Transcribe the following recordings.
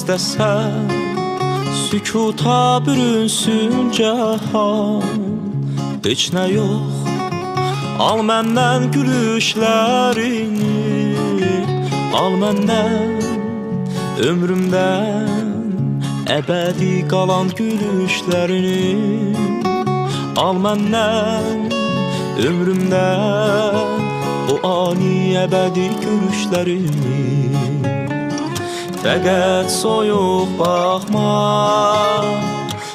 istəsən sükuta bürünsün cahan. Heç nə yox, al məndən gülüşlərini, al məndən ömrümdən əbədi qalan gülüşlərini, al məndən ömrümdən o ani əbədi görüşlərini. Fəqət soyuq baxma,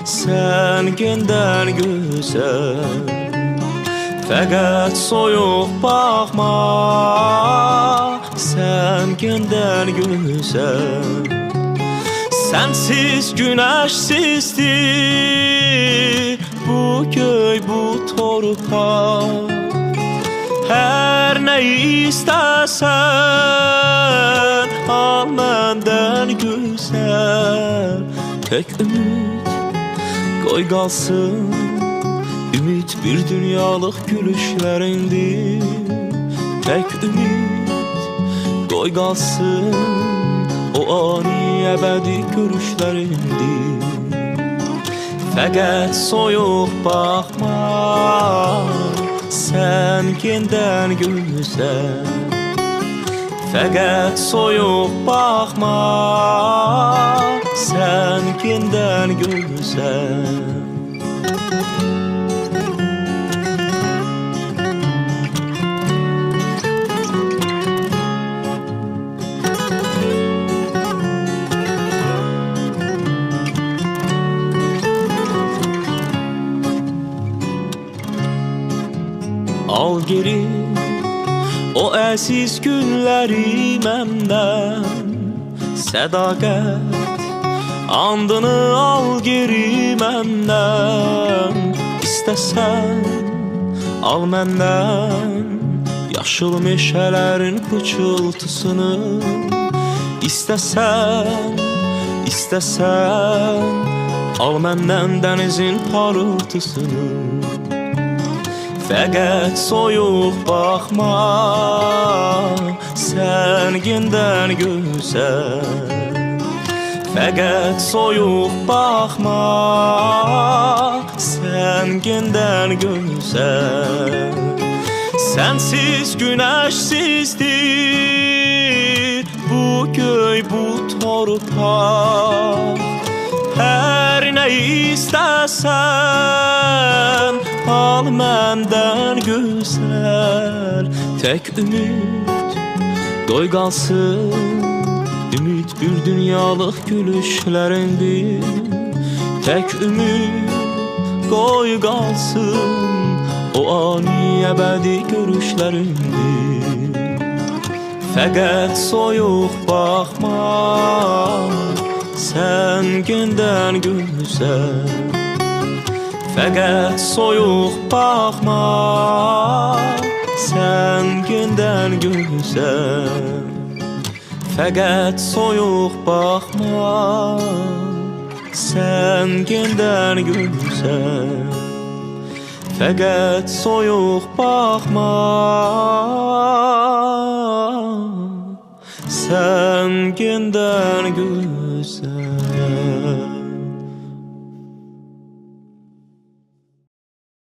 sən gəndən gözəl. Fəqət soyuq baxma, sən gəndən gözəl. Sənsiz günəşsizdir bu göy, bu torpaq. Hər nə istəsən al məndən gözəl. Tək ümid qoy qalsın, ümid bir dünyalıq gülüşlərindir. Tək ümid qoy qalsın, o ani əbədi görüşlərindir. Fəqət soyuq baxma, sən gəndən gözəl. Fəqət soyuq baxma, sən gəndən gözəl. Al geri o əziz günləri məndən, sədaqət andını al geri məndən. İstəsən al məndən yaşıl meşələrin pıçıltısını. İstəsən al məndən dənizin parıltısını. Fəqət soyuq baxma, sən gəndən gözəl. Fəqət soyuq baxma, sən gəndən gözəl. Sənsiz günəşsizdir bu göy, bu torpaq. Hər nə istəsən al məndən gözəl. Tək ümid qoy qalsın, ümid bir dünyalıq gülüşlərindir. Tək ümid qoy qalsın, o ani əbədi görüşlərindir. Fəqət soyuq baxma, sən gəndən gözəl. Fəqət soyuq baxma, sən gəndən gözəl. Fəqət soyuq baxma, sən gəndən gözəl. Fəqət soyuq baxma, sən gəndən gözəl.